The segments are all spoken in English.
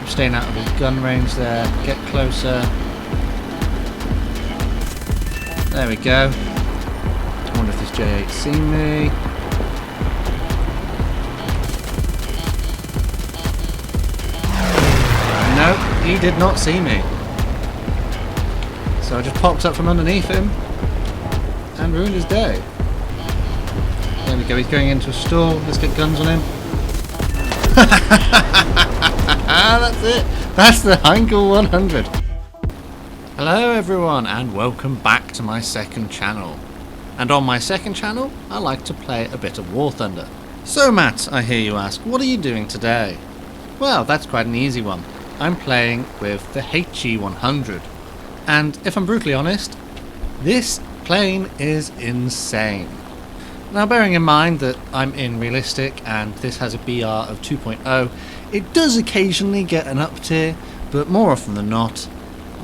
I'm staying out of his gun range there. Get closer. There we go. I wonder if this J8's seen me. No, he did not see me. So I just popped up from underneath him and ruined his day. There we go, he's going into a stall. Let's get guns on him. That's it. That's the Heinkel 100. Hello everyone and welcome back to my second channel. And on my second channel, I like to play a bit of War Thunder. So Matt, I hear you ask, what are you doing today? Well, that's quite an easy one. I'm playing with the HE100. And if I'm brutally honest, this plane is insane. Now bearing in mind that I'm in realistic and this has a BR of 2.0, it does occasionally get an up tier, but more often than not,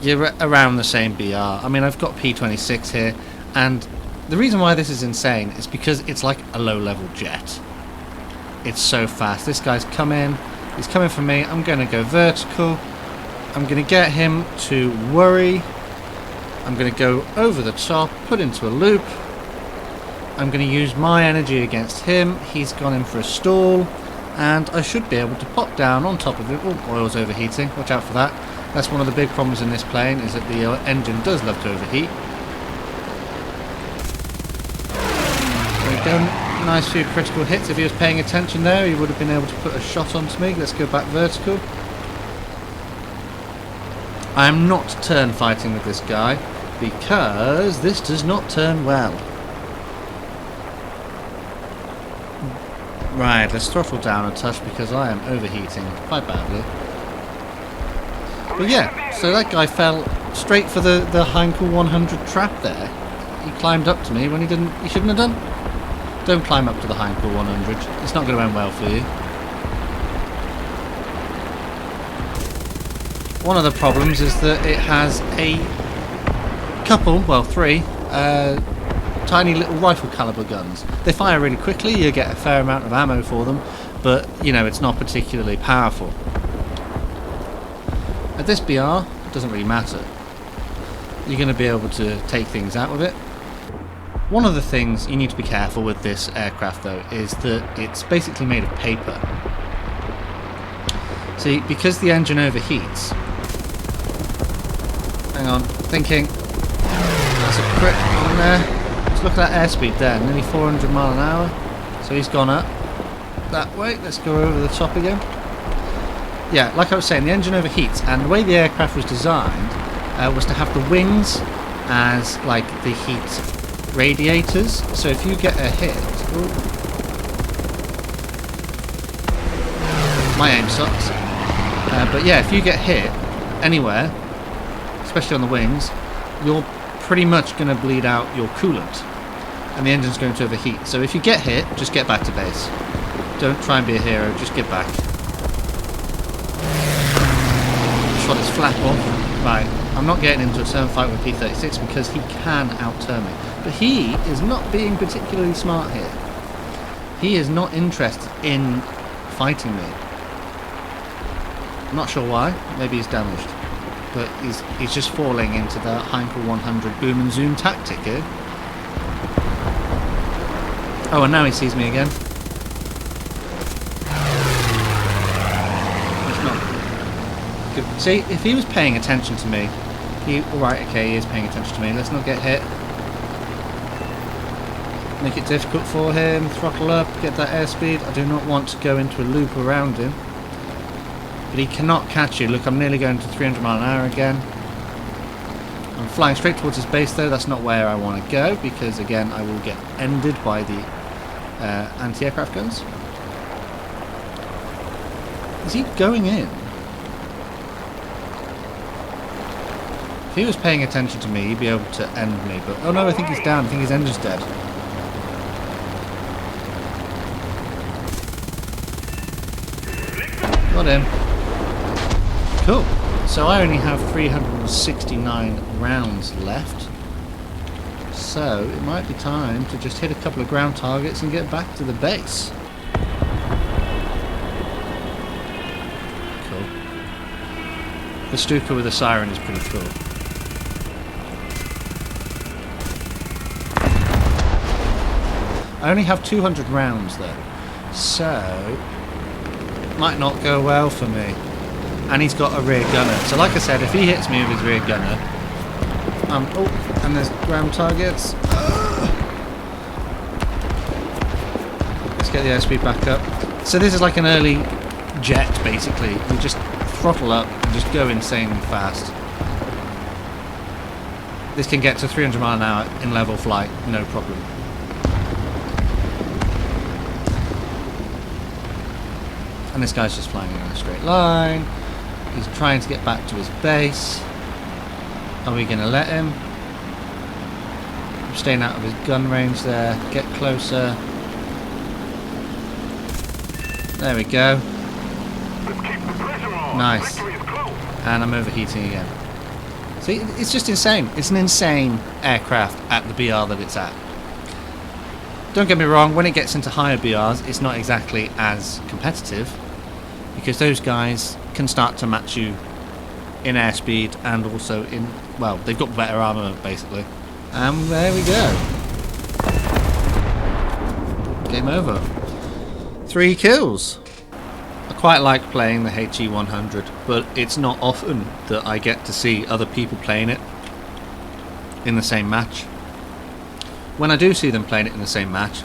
you're around the same BR. I mean, I've got P26 here, and the reason why this is insane is because it's like a low-level jet. It's so fast. This guy's come in, he's coming for me, I'm going to go vertical, I'm going to get him to worry, I'm going to go over the top, put into a loop, I'm going to use my energy against him, he's gone in for a stall, and I should be able to pop down on top of it. Oh, oil's overheating, watch out for that. That's one of the big problems in this plane, is that the engine does love to overheat. There we go, nice few critical hits. If he was paying attention there, he would have been able to put a shot onto me. Let's go back vertical. I am not turn fighting with this guy, because this does not turn well. Right, let's throttle down a touch because I am overheating quite badly. But yeah, so that guy fell straight for the Heinkel 100 trap there. He climbed up to me when he shouldn't have done. Don't climb up to the Heinkel 100. It's not going to end well for you. One of the problems is that it has a couple, well three, tiny little rifle caliber guns. They fire really quickly, you get a fair amount of ammo for them, but you know, it's not particularly powerful. At this BR, it doesn't really matter. You're going to be able to take things out with it. One of the things you need to be careful with this aircraft though is that it's basically made of paper. See, because the engine overheats, hang on, thinking, that's a crit on there. Look at that airspeed there, nearly 400 mile an hour. So he's gone up that way. Let's go over the top again. Yeah, like I was saying, the engine overheats, and the way the aircraft was designed was to have the wings as like the heat radiators. So if you get a hit, ooh, my aim sucks. But yeah, if you get hit anywhere, especially on the wings, you're pretty much going to bleed out your coolant and the engine's going to overheat. So if you get hit, just get back to base. Don't try and be a hero, just get back. Shot his flap off. Right, I'm not getting into a turn fight with P36 because he can outturn me. But he is not being particularly smart here. He is not interested in fighting me. I'm not sure why, maybe he's damaged. But he's just falling into the Heinkel 100 boom and zoom tactic here. Oh, and now he sees me again. It's not good. See, if he was paying attention to me, alright, okay, he is paying attention to me. Let's not get hit. Make it difficult for him. Throttle up, get that airspeed. I do not want to go into a loop around him. But he cannot catch you. Look, I'm nearly going to 300 mile an hour again. I'm flying straight towards his base though. That's not where I want to go because again I will get ended by the anti-aircraft guns. Is he going in? If he was paying attention to me, he'd be able to end me. But oh no, I think he's down. I think his engine's dead. Got him. Cool. So I only have 369 rounds left. So it might be time to just hit a couple of ground targets and get back to the base. Cool. The Stuka with a siren is pretty cool. I only have 200 rounds though, so might not go well for me. And he's got a rear gunner, so like I said, if he hits me with his rear gunner, oh, and there's ground targets. Let's get the airspeed back up. So this is like an early jet, basically. You just throttle up and just go insanely fast. This can get to 300 miles an hour in level flight, no problem. And this guy's just flying in a straight line. He's trying to get back to his base. Are we going to let him? I'm staying out of his gun range there. Get closer. There we go. Nice. And I'm overheating again. See, it's just insane. It's an insane aircraft at the BR that it's at. Don't get me wrong, when it gets into higher BRs, it's not exactly as competitive, because those guys can start to match you in airspeed and also in, well, they've got better armour basically. And there we go. Game over. 3 kills. I quite like playing the HE100, but it's not often that I get to see other people playing it in the same match. When I do see them playing it in the same match,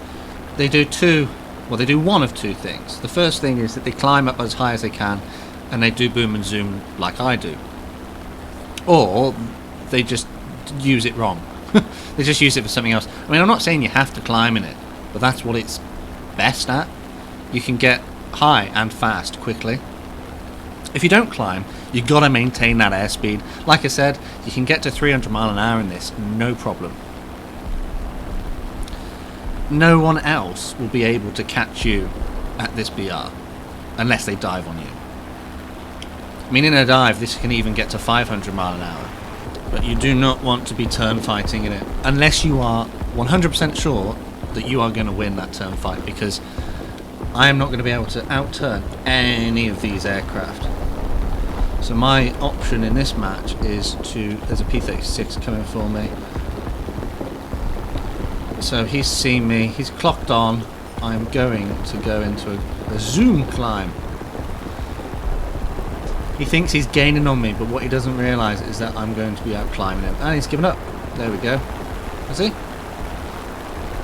they do one of two things. The first thing is that they climb up as high as they can and they do boom and zoom like I do. Or they just use it wrong. They just use it for something else. I mean, I'm not saying you have to climb in it, but that's what it's best at. You can get high and fast quickly. If you don't climb, you've got to maintain that airspeed. Like I said, you can get to 300 miles an hour in this, no problem. No one else will be able to catch you at this BR unless they dive on you. I mean, in a dive this can even get to 500 miles an hour, but you do not want to be turn fighting in it unless you are 100% sure that you are going to win that turn fight, because I am not going to be able to outturn any of these aircraft. So my option in this match is to, there's a P-36 coming for me. So he's seen me, he's clocked on. I'm going to go into a zoom climb. He thinks he's gaining on me, but what he doesn't realise is that I'm going to be out climbing him. And he's given up. There we go. Is he?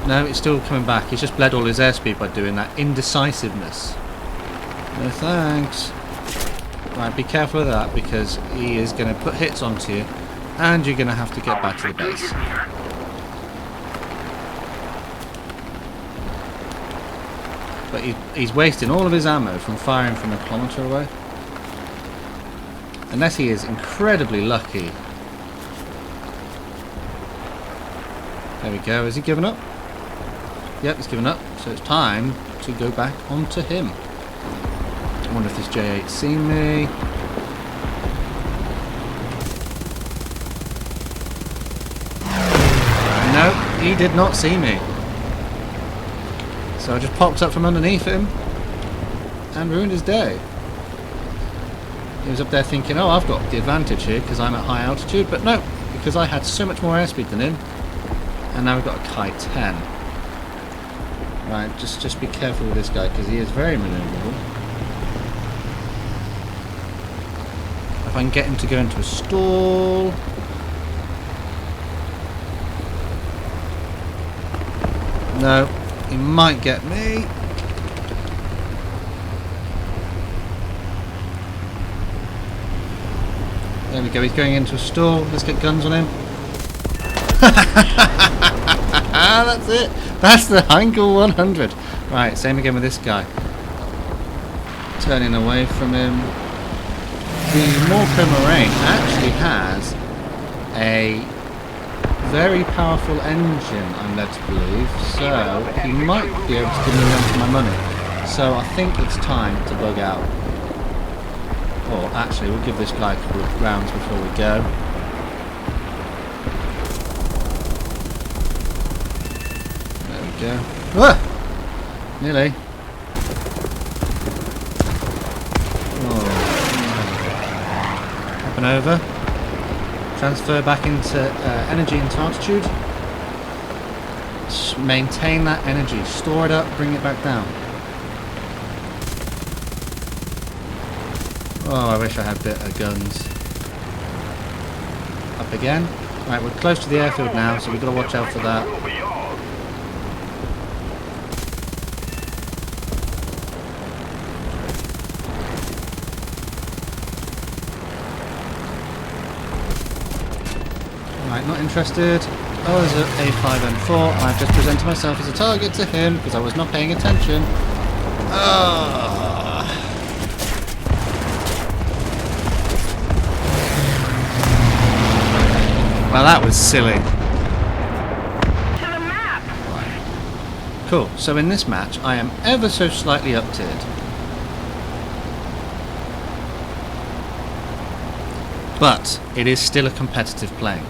No, it's still coming back. He's just bled all his airspeed by doing that indecisiveness. No thanks. Right, be careful of that, because he is going to put hits onto you and you're going to have to get back to the base. But he's wasting all of his ammo from firing from a kilometre away. Unless he is incredibly lucky. There we go. Has he given up? Yep, he's given up. So it's time to go back onto him. I wonder if this J8's seen me. No, he did not see me. So I just popped up from underneath him and ruined his day. He was up there thinking, oh, I've got the advantage here because I'm at high altitude, but no, because I had so much more airspeed than him. And now we've got a Kite 10. Right, just be careful with this guy because he is very manoeuvrable. If I can get him to go into a stall. No, he might get me. There we go, he's going into a stall. Let's get guns on him. That's it. That's the Heinkel 100. Right, same again with this guy. Turning away from him. The Morco Moraine actually has a very powerful engine, I'm led to believe, so he might be able to give me one for my money. So I think it's time to bug out. Or actually, we'll give this guy a couple of rounds before we go. There we go. Ah! Nearly. and over. Transfer back into energy into altitude. Maintain that energy. Store it up, bring it back down. Oh, I wish I had better guns. Up again. Right, we're close to the airfield now, so we've got to watch out for that. Right, not interested. Oh, there's an A5M4. I've just presented myself as a target to him because I was not paying attention. Well, that was silly. To the map. Right. Cool. So in this match, I am ever so slightly up-tiered. But it is still a competitive plane.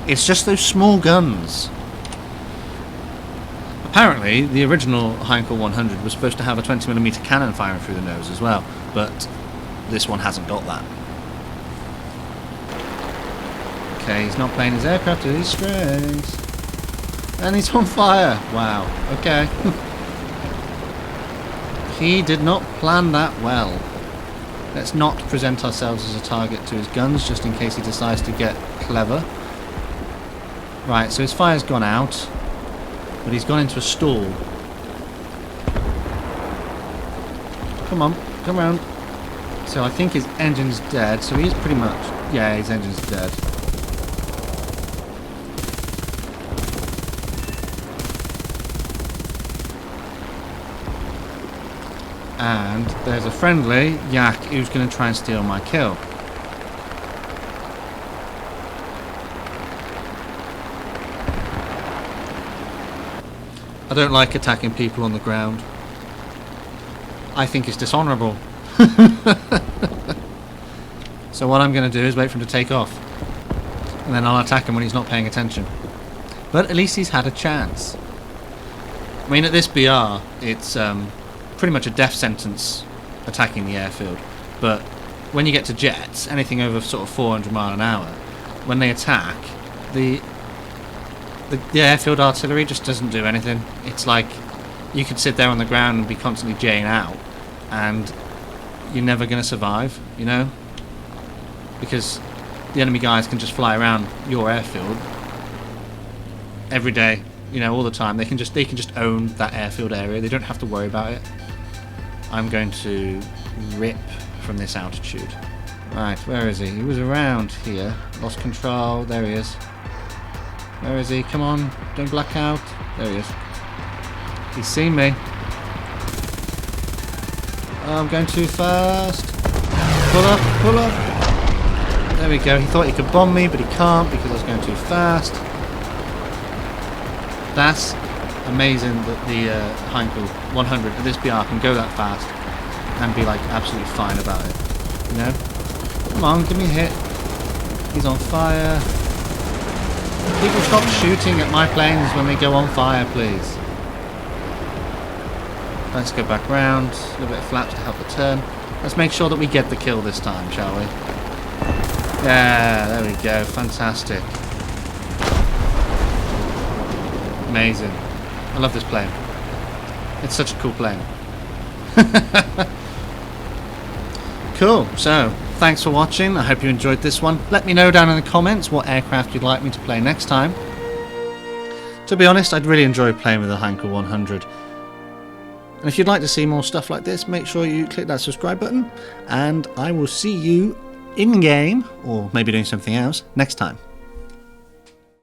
It's just those small guns. Apparently, the original Heinkel 100 was supposed to have a 20mm cannon firing through the nose as well, but this one hasn't got that. Okay, he's not playing his aircraft to his strengths. And he's on fire. Wow, okay. He did not plan that well. Let's not present ourselves as a target to his guns, just in case he decides to get clever. Right, so his fire's gone out, but he's gone into a stall. Come on, come around. So I think his engine's dead, so he's pretty much... Yeah, his engine's dead. And there's a friendly yak who's going to try and steal my kill. I don't like attacking people on the ground. I think it's dishonourable. So what I'm going to do is wait for him to take off. And then I'll attack him when he's not paying attention. But at least he's had a chance. I mean, at this BR, it's pretty much a death sentence attacking the airfield. But when you get to jets, anything over sort of 400 mile an hour, when they attack, the airfield artillery just doesn't do anything. It's like you could sit there on the ground and be constantly J'ing out, and you're never going to survive, you know? Because the enemy guys can just fly around your airfield every day, you know, all the time. They can just own that airfield area. They don't have to worry about it. I'm going to rip from this altitude. Right, where is he? He was around here. Lost control. There he is. Where is he? Come on, don't black out. There he is. He's seen me. Oh, I'm going too fast. Pull up, pull up. There we go. He thought he could bomb me, but he can't because I was going too fast. That's amazing that the Heinkel 100 at this BR can go that fast and be like absolutely fine about it. You know? Come on, give me a hit. He's on fire. People stop shooting at my planes when they go on fire, please. Let's go back round. A little bit of flap to help the turn. Let's make sure that we get the kill this time, shall we? Yeah, there we go. Fantastic. Amazing. I love this plane. It's such a cool plane. Cool. So, thanks for watching. I hope you enjoyed this one. Let me know down in the comments what aircraft you'd like me to play next time. To be honest, I'd really enjoy playing with the Heinkel 100. And if you'd like to see more stuff like this, make sure you click that subscribe button. And I will see you in-game, or maybe doing something else, next time.